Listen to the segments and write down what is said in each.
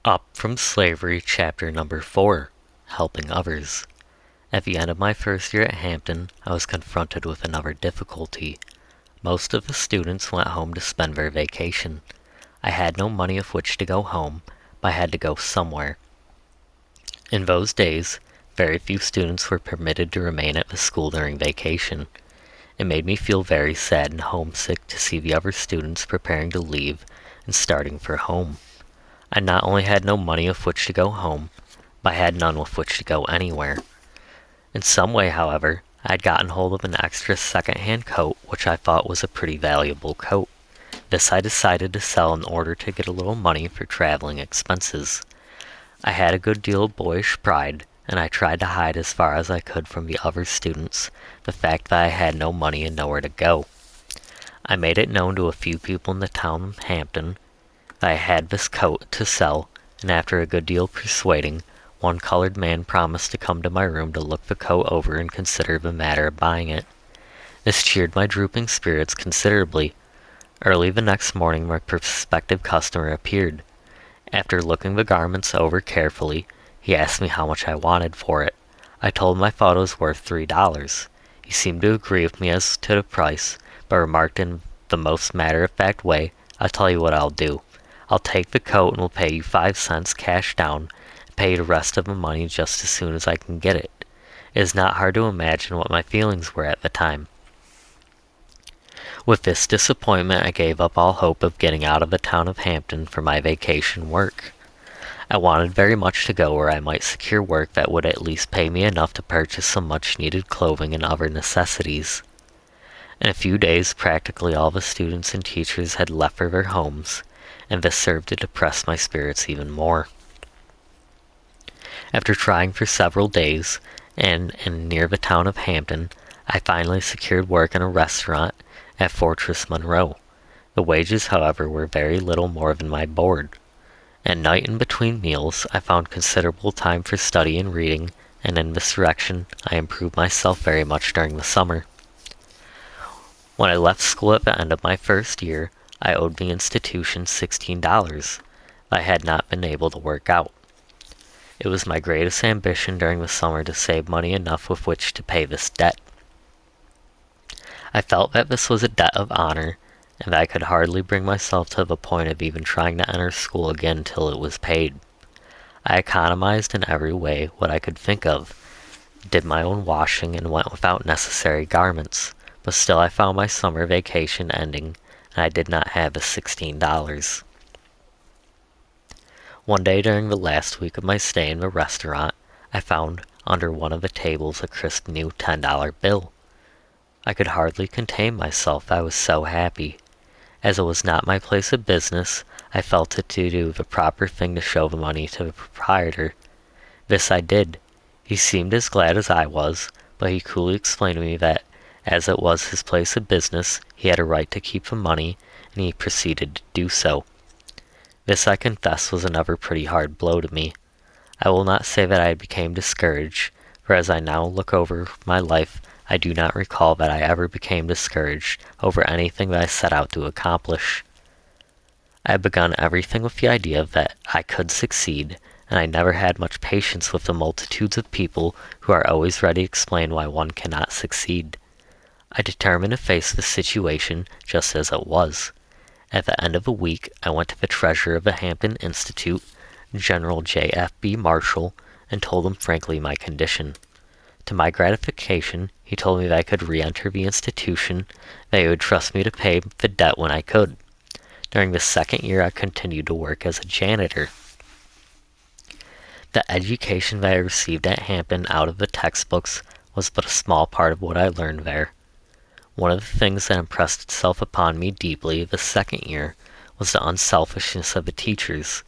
Up from Slavery, Chapter number 4, Helping Others. At the end of my first year at Hampton, I was confronted with another difficulty. Most of the students went home to spend their vacation. I had no money with which to go home, but I had to go somewhere. In those days, very few students were permitted to remain at the school during vacation. It made me feel very sad and homesick to see the other students preparing to leave and starting for home. I not only had no money with which to go home, but I had none with which to go anywhere. In some way, however, I had gotten hold of an extra second-hand coat, which I thought was a pretty valuable coat. This I decided to sell in order to get a little money for traveling expenses. I had a good deal of boyish pride, and I tried to hide as far as I could from the other students the fact that I had no money and nowhere to go. I made it known to a few people in the town of Hampton that I had this coat to sell, and after a good deal of persuading, one colored man promised to come to my room to look the coat over and consider the matter of buying it. This cheered my drooping spirits considerably. Early the next morning my prospective customer appeared. After looking the garments over carefully, he asked me how much I wanted for it. I told him I thought it was worth $3. He seemed to agree with me as to the price, but remarked in the most matter-of-fact way, "I'll tell you what I'll do. I'll take the coat and will pay you 5 cents cash down, and pay you the rest of the money just as soon as I can get it." It is not hard to imagine what my feelings were at the time. With this disappointment, I gave up all hope of getting out of the town of Hampton for my vacation work. I wanted very much to go where I might secure work that would at least pay me enough to purchase some much-needed clothing and other necessities. In a few days, practically all the students and teachers had left for their homes, and this served to depress my spirits even more. After trying for several days, and near the town of Hampton, I finally secured work in a restaurant at Fortress Monroe. The wages, however, were very little more than my board. At night and between meals, I found considerable time for study and reading, and in this direction I improved myself very much during the summer. When I left school at the end of my first year, I owed the institution $16 I had not been able to work out. It was my greatest ambition during the summer to save money enough with which to pay this debt. I felt that this was a debt of honor, and I could hardly bring myself to the point of even trying to enter school again till it was paid. I economized in every way what I could think of, did my own washing, and went without necessary garments, but still I found my summer vacation ending, and I did not have the $16. One day during the last week of my stay in the restaurant, I found under one of the tables a crisp new $10 bill. I could hardly contain myself, I was so happy. As it was not my place of business, I felt it to do the proper thing to show the money to the proprietor. This I did. He seemed as glad as I was, but he coolly explained to me that, as it was his place of business, he had a right to keep the money, and he proceeded to do so. This, I confess, was another pretty hard blow to me. I will not say that I became discouraged, for as I now look over my life, I do not recall that I ever became discouraged over anything that I set out to accomplish. I had begun everything with the idea that I could succeed, and I never had much patience with the multitudes of people who are always ready to explain why one cannot succeed. I determined to face the situation just as it was. At the end of a week, I went to the treasurer of the Hampton Institute, General J.F.B. Marshall, and told him frankly my condition. To my gratification, he told me that I could re-enter the institution, that he would trust me to pay the debt when I could. During the second year, I continued to work as a janitor. The education that I received at Hampton out of the textbooks was but a small part of what I learned there. One of the things that impressed itself upon me deeply the second year was the unselfishness of the teachers.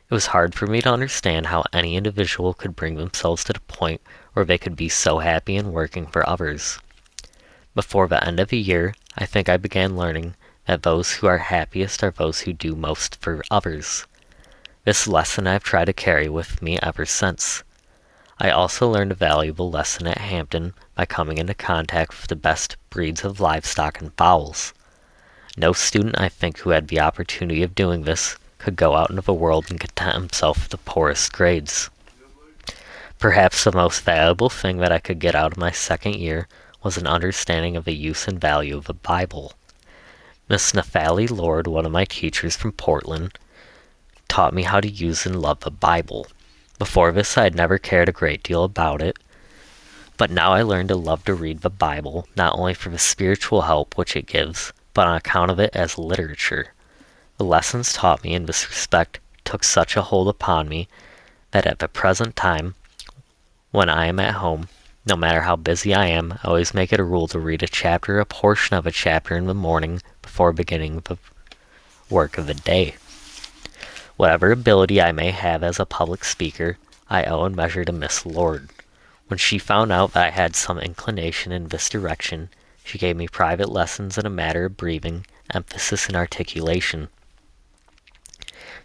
It was hard for me to understand how any individual could bring themselves to the point where they could be so happy in working for others. Before the end of the year, I think I began learning that those who are happiest are those who do most for others. This lesson I have tried to carry with me ever since. I also learned a valuable lesson at Hampton by coming into contact with the best breeds of livestock and fowls. No student, I think, who had the opportunity of doing this could go out into the world and content himself with the poorest grades. Perhaps the most valuable thing that I could get out of my second year was an understanding of the use and value of the Bible. Miss Nephali Lord, one of my teachers from Portland, taught me how to use and love the Bible. Before this, I had never cared a great deal about it, but now I learned to love to read the Bible, not only for the spiritual help which it gives, but on account of it as literature. The lessons taught me in this respect took such a hold upon me that at the present time, when I am at home, no matter how busy I am, I always make it a rule to read a chapter or a portion of a chapter in the morning before beginning the work of the day. Whatever ability I may have as a public speaker, I owe in measure to Miss Lord. When she found out that I had some inclination in this direction, she gave me private lessons in a matter of breathing, emphasis, and articulation.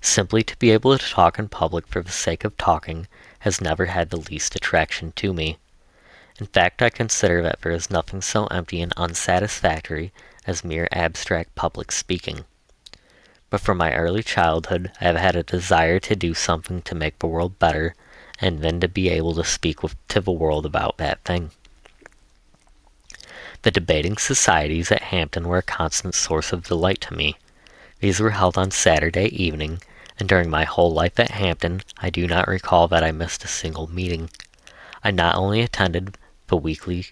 Simply to be able to talk in public for the sake of talking has never had the least attraction to me. In fact, I consider that there is nothing so empty and unsatisfactory as mere abstract public speaking. But from my early childhood, I have had a desire to do something to make the world better, and then to be able to speak to the world about that thing. The debating societies at Hampton were a constant source of delight to me. These were held on Saturday evening, and during my whole life at Hampton, I do not recall that I missed a single meeting. I not only attended the weekly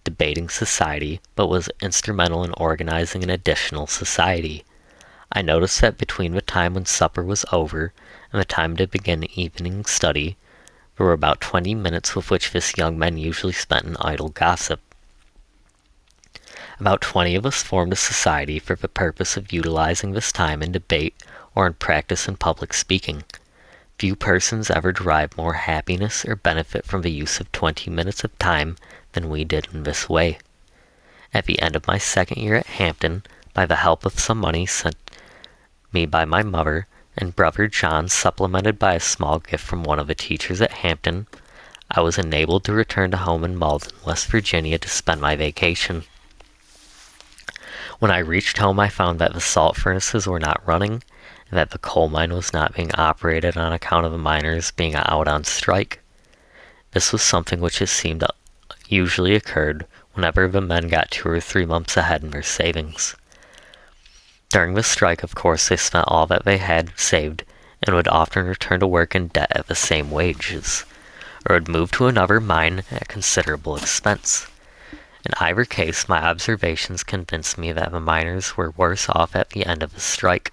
debating society, but was instrumental in organizing an additional society. I noticed that between the time when supper was over and the time to begin evening study, there were about 20 minutes with which this young man usually spent in idle gossip. About 20 of us formed a society for the purpose of utilizing this time in debate or in practice in public speaking. Few persons ever derived more happiness or benefit from the use of 20 minutes of time than we did in this way. At the end of my second year at Hampton, by the help of some money sent me by my mother and brother John, supplemented by a small gift from one of the teachers at Hampton, I was enabled to return to home in Malden, West Virginia, to spend my vacation. When I reached home, I found that the salt furnaces were not running, and that the coal mine was not being operated on account of the miners being out on strike. This was something which it seemed usually occurred whenever the men got 2 or 3 months ahead in their savings. During the strike, of course, they spent all that they had saved, and would often return to work in debt at the same wages, or would move to another mine at considerable expense. In either case, my observations convinced me that the miners were worse off at the end of the strike.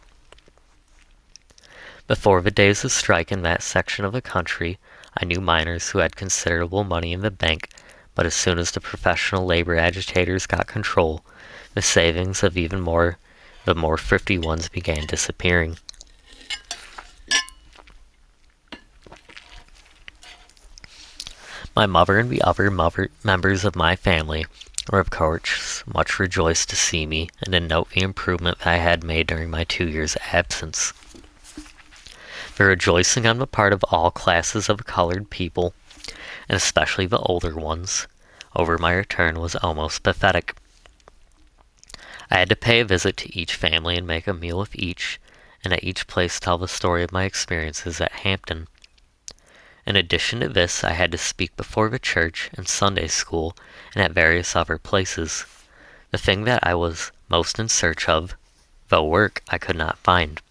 Before the days of strike in that section of the country, I knew miners who had considerable money in the bank, but as soon as the professional labor agitators got control, the savings of the more thrifty ones began disappearing. My mother and the other members of my family were of course much rejoiced to see me and to note the improvement that I had made during my 2 years' absence. The rejoicing on the part of all classes of colored people, and especially the older ones, over my return was almost pathetic. I had to pay a visit to each family and make a meal with each, and at each place tell the story of my experiences at Hampton. In addition to this, I had to speak before the church and Sunday school and at various other places. The thing that I was most in search of, though work, I could not find.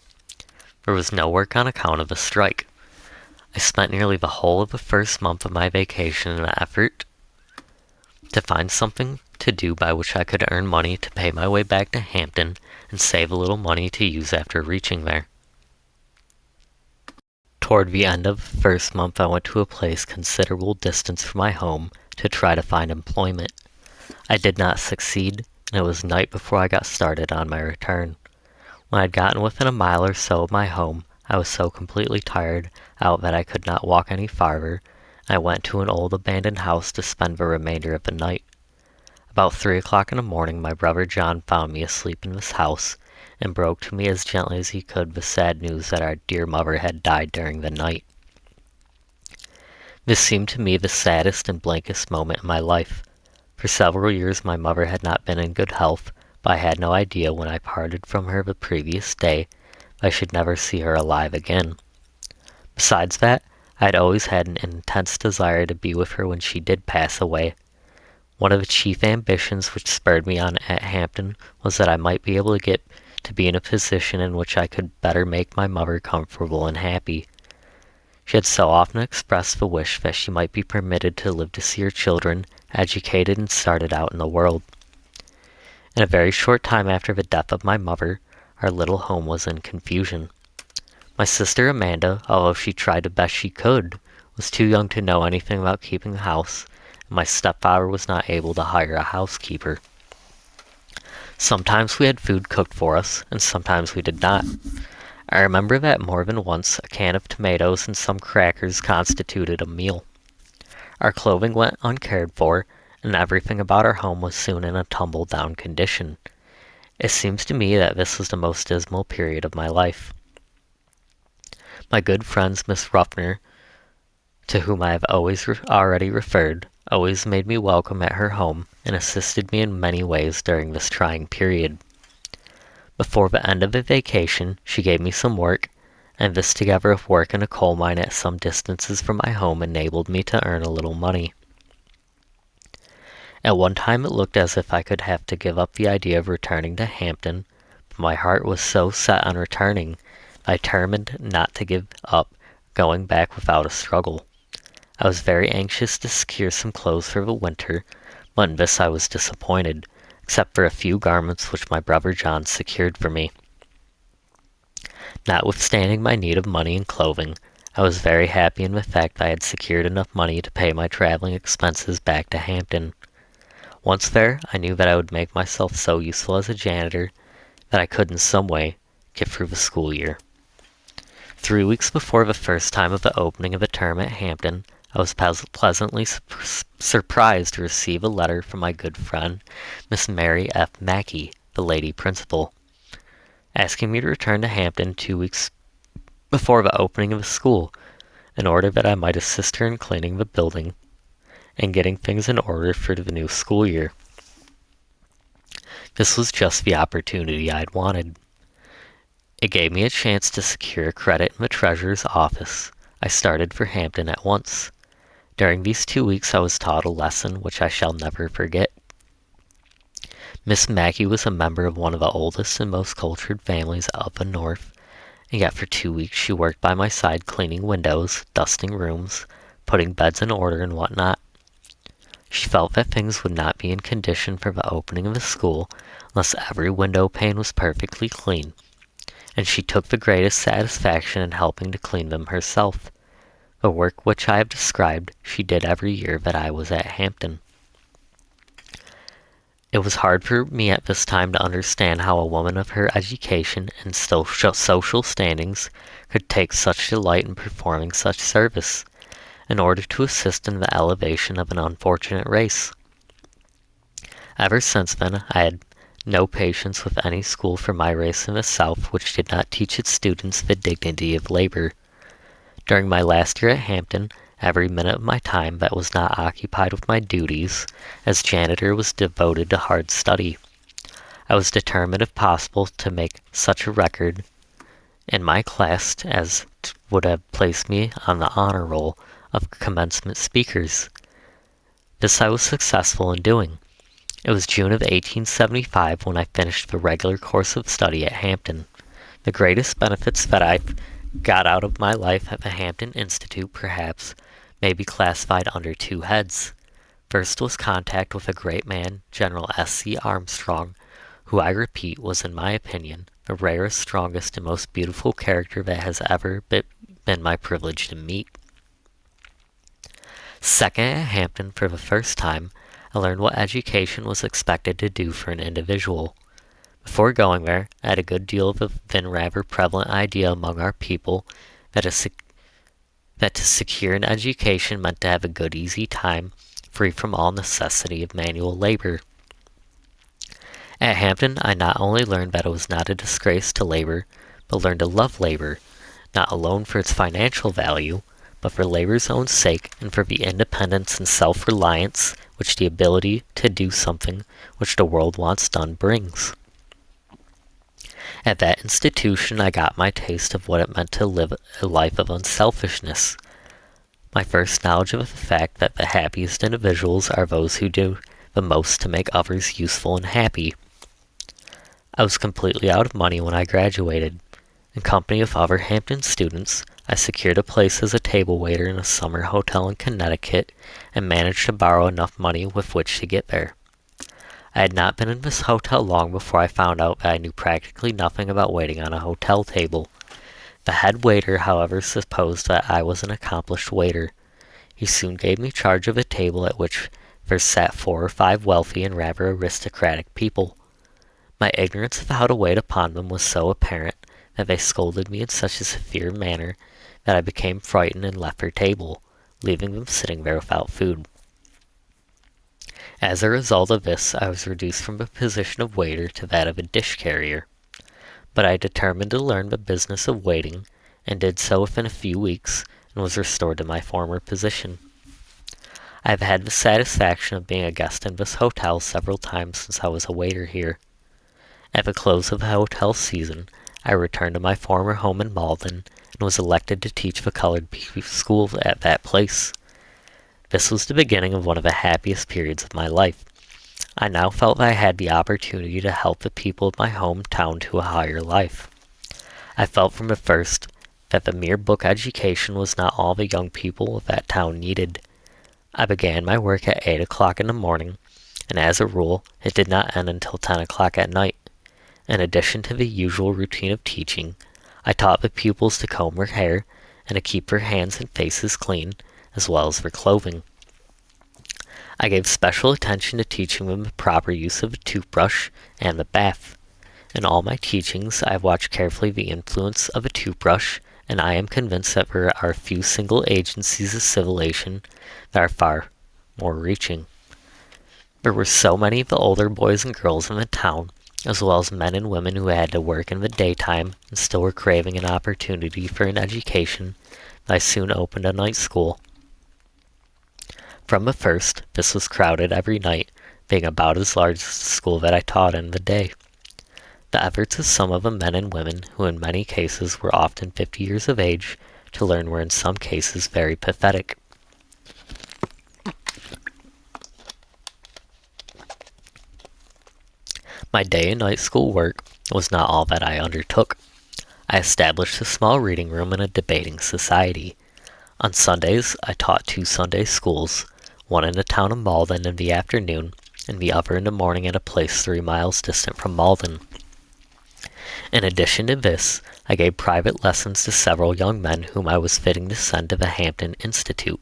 There was no work on account of the strike. I spent nearly the whole of the first month of my vacation in an effort to find something to do by which I could earn money to pay my way back to Hampton and save a little money to use after reaching there. Toward the end of the first month, I went to a place considerable distance from my home to try to find employment. I did not succeed, and it was night before I got started on my return. When I had gotten within a mile or so of my home, I was so completely tired out that I could not walk any farther, and I went to an old abandoned house to spend the remainder of the night. About 3 o'clock in the morning, my brother John found me asleep in this house, and broke to me as gently as he could the sad news that our dear mother had died during the night. This seemed to me the saddest and blankest moment in my life. For several years my mother had not been in good health, but I had no idea when I parted from her the previous day I should never see her alive again. Besides that, I had always had an intense desire to be with her when she did pass away. One of the chief ambitions which spurred me on at Hampton was that I might be able to get to be in a position in which I could better make my mother comfortable and happy. She had so often expressed the wish that she might be permitted to live to see her children educated and started out in the world. In a very short time after the death of my mother, our little home was in confusion. My sister Amanda, although she tried the best she could, was too young to know anything about keeping a house, and my stepfather was not able to hire a housekeeper. Sometimes we had food cooked for us, and sometimes we did not. I remember that more than once a can of tomatoes and some crackers constituted a meal. Our clothing went uncared for, and everything about our home was soon in a tumble-down condition. It seems to me that this was the most dismal period of my life. My good friends, Miss Ruffner, to whom I have already referred, always made me welcome at her home and assisted me in many ways during this trying period. Before the end of the vacation, she gave me some work, and this together with work in a coal mine at some distances from my home enabled me to earn a little money. At one time it looked as if I could have to give up the idea of returning to Hampton, but my heart was so set on returning, I determined not to give up going back without a struggle. I was very anxious to secure some clothes for the winter, but in this I was disappointed, except for a few garments which my brother John secured for me. Notwithstanding my need of money and clothing, I was very happy in the fact that I had secured enough money to pay my traveling expenses back to Hampton. Once there, I knew that I would make myself so useful as a janitor that I could in some way get through the school year. 3 weeks before the first time of the opening of the term at Hampton, I was pleasantly surprised to receive a letter from my good friend, Miss Mary F. Mackey, the lady principal, asking me to return to Hampton 2 weeks before the opening of the school, in order that I might assist her in cleaning the building and getting things in order for the new school year. This was just the opportunity I had wanted. It gave me a chance to secure credit in the treasurer's office. I started for Hampton at once. During these 2 weeks I was taught a lesson which I shall never forget. Miss Mackey was a member of one of the oldest and most cultured families of the North, and yet for 2 weeks she worked by my side cleaning windows, dusting rooms, putting beds in order and whatnot. She felt that things would not be in condition for the opening of the school unless every window pane was perfectly clean, and she took the greatest satisfaction in helping to clean them herself. The work which I have described she did every year that I was at Hampton. It was hard for me at this time to understand how a woman of her education and social standings could take such delight in performing such service, in order to assist in the elevation of an unfortunate race. Ever since then, I had no patience with any school for my race in the South which did not teach its students the dignity of labor. During my last year at Hampton, every minute of my time that was not occupied with my duties as janitor was devoted to hard study. I was determined, if possible, to make such a record in my class as would have placed me on the honor roll of commencement speakers. This I was successful in doing. It was June of 1875 when I finished the regular course of study at Hampton. The greatest benefits that I got out of my life at the Hampton Institute, perhaps, may be classified under 2 heads. First was contact with a great man, General S.C. Armstrong, who I repeat was, in my opinion, the rarest, strongest, and most beautiful character that has ever been my privilege to meet. Second, at Hampton, for the first time, I learned what education was expected to do for an individual. Before going there, I had a good deal of a then rather prevalent idea among our people that to secure an education meant to have a good, easy time, free from all necessity of manual labor. At Hampton, I not only learned that it was not a disgrace to labor, but learned to love labor, not alone for its financial value, but for labor's own sake and for the independence and self-reliance which the ability to do something which the world wants done brings. At that institution, I got my taste of what it meant to live a life of unselfishness. My first knowledge of the fact that the happiest individuals are those who do the most to make others useful and happy. I was completely out of money when I graduated. In company of other Hampton students, I secured a place as a table waiter in a summer hotel in Connecticut and managed to borrow enough money with which to get there. I had not been in this hotel long before I found out that I knew practically nothing about waiting on a hotel table. The head waiter, however, supposed that I was an accomplished waiter. He soon gave me charge of a table at which there sat 4 or 5 wealthy and rather aristocratic people. My ignorance of how to wait upon them was so apparent that they scolded me in such a severe manner that I became frightened and left their table, leaving them sitting there without food. As a result of this, I was reduced from the position of waiter to that of a dish carrier. But I determined to learn the business of waiting, and did so within a few weeks, and was restored to my former position. I have had the satisfaction of being a guest in this hotel several times since I was a waiter here. At the close of the hotel season, I returned to my former home in Malden, and was elected to teach the colored school at that place. This was the beginning of one of the happiest periods of my life. I now felt that I had the opportunity to help the people of my hometown to a higher life. I felt from the first that the mere book education was not all the young people of that town needed. I began my work at 8 o'clock in the morning, and as a rule, it did not end until 10 o'clock at night. In addition to the usual routine of teaching, I taught the pupils to comb their hair and to keep their hands and faces clean, as well as their clothing. I gave special attention to teaching them the proper use of a toothbrush and the bath. In all my teachings, I have watched carefully the influence of a toothbrush, and I am convinced that there are few single agencies of civilization that are far more reaching. There were so many of the older boys and girls in the town, as well as men and women who had to work in the daytime and still were craving an opportunity for an education, that I soon opened a night school. From the first, this was crowded every night, being about as large as the school that I taught in the day. The efforts of some of the men and women, who in many cases were often 50 years of age, to learn were in some cases very pathetic. My day and night school work was not all that I undertook. I established a small reading room and a debating society. On Sundays, I taught 2 Sunday schools, one in the town of Malden in the afternoon, and the other in the morning at a place 3 miles distant from Malden. In addition to this, I gave private lessons to several young men whom I was fitting to send to the Hampton Institute.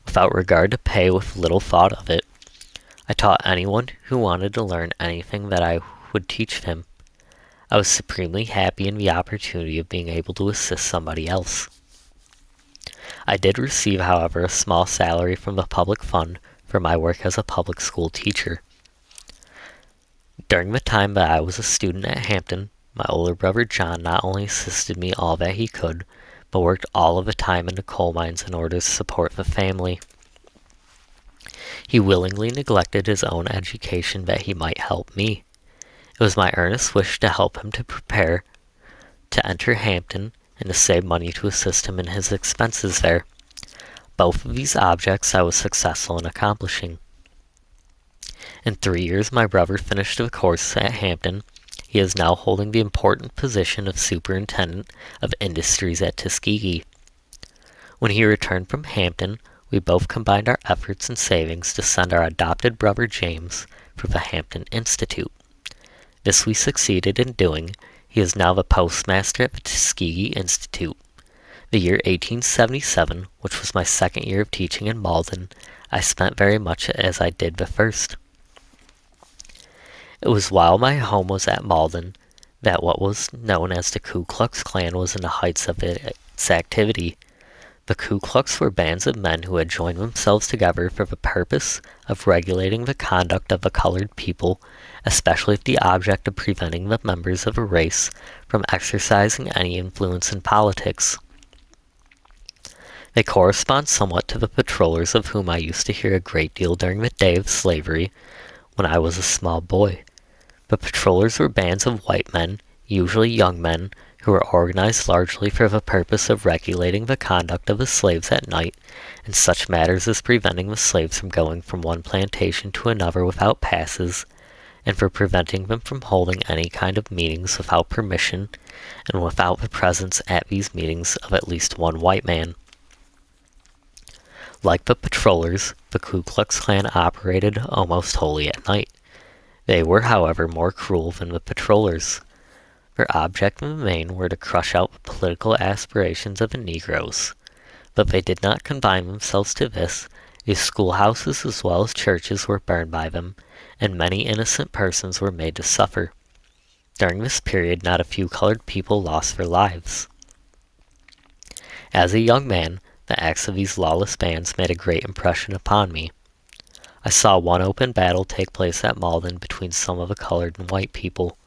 Without regard to pay, with little thought of it, I taught anyone who wanted to learn anything that I would teach him. I was supremely happy in the opportunity of being able to assist somebody else. I did receive, however, a small salary from the public fund for my work as a public school teacher. During the time that I was a student at Hampton, my older brother John not only assisted me all that he could, but worked all of the time in the coal mines in order to support the family. He willingly neglected his own education that he might help me. It was my earnest wish to help him to prepare to enter Hampton and to save money to assist him in his expenses there. Both of these objects I was successful in accomplishing. In 3 years, my brother finished the course at Hampton. He is now holding the important position of Superintendent of Industries at Tuskegee. When he returned from Hampton, we both combined our efforts and savings to send our adopted brother James for the Hampton Institute. This we succeeded in doing. He is now the postmaster at the Tuskegee Institute. The year 1877, which was my second year of teaching in Malden, I spent very much as I did the first. It was while my home was at Malden that what was known as the Ku Klux Klan was in the heights of its activity. The Ku Klux were bands of men who had joined themselves together for the purpose of regulating the conduct of the colored people, especially with the object of preventing the members of a race from exercising any influence in politics. They correspond somewhat to the patrollers of whom I used to hear a great deal during the day of slavery when I was a small boy. The patrollers were bands of white men usually young men, who were organized largely for the purpose of regulating the conduct of the slaves at night in such matters as preventing the slaves from going from one plantation to another without passes, and for preventing them from holding any kind of meetings without permission and without the presence at these meetings of at least one white man. Like the patrollers, the Ku Klux Klan operated almost wholly at night. They were, however, more cruel than the patrollers. Their object in the main were to crush out the political aspirations of the Negroes. But they did not confine themselves to this. The schoolhouses as well as churches were burned by them, and many innocent persons were made to suffer. During this period, not a few colored people lost their lives. As a young man, the acts of these lawless bands made a great impression upon me. I saw one open battle take place at Malden between some of the colored and white people.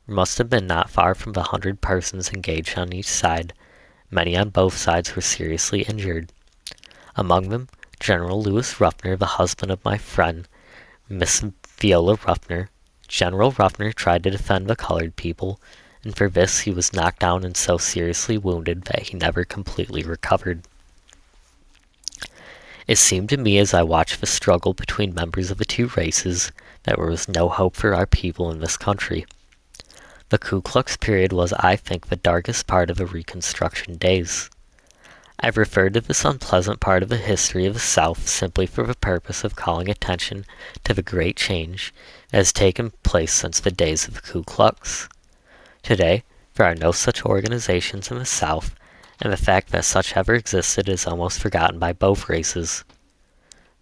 There must have been not far from 100 persons engaged on each side. Many on both sides were seriously injured. Among them, General Lewis Ruffner, the husband of my friend, Miss Viola Ruffner. General Ruffner tried to defend the colored people, and for this he was knocked down and so seriously wounded that he never completely recovered. It seemed to me as I watched the struggle between members of the two races that there was no hope for our people in this country. The Ku Klux period was, I think, the darkest part of the Reconstruction days. I've referred to this unpleasant part of the history of the South simply for the purpose of calling attention to the great change that has taken place since the days of the Ku Klux. Today, there are no such organizations in the South, and the fact that such ever existed is almost forgotten by both races.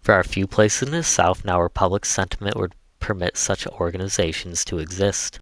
There are few places in the South now where public sentiment would permit such organizations to exist.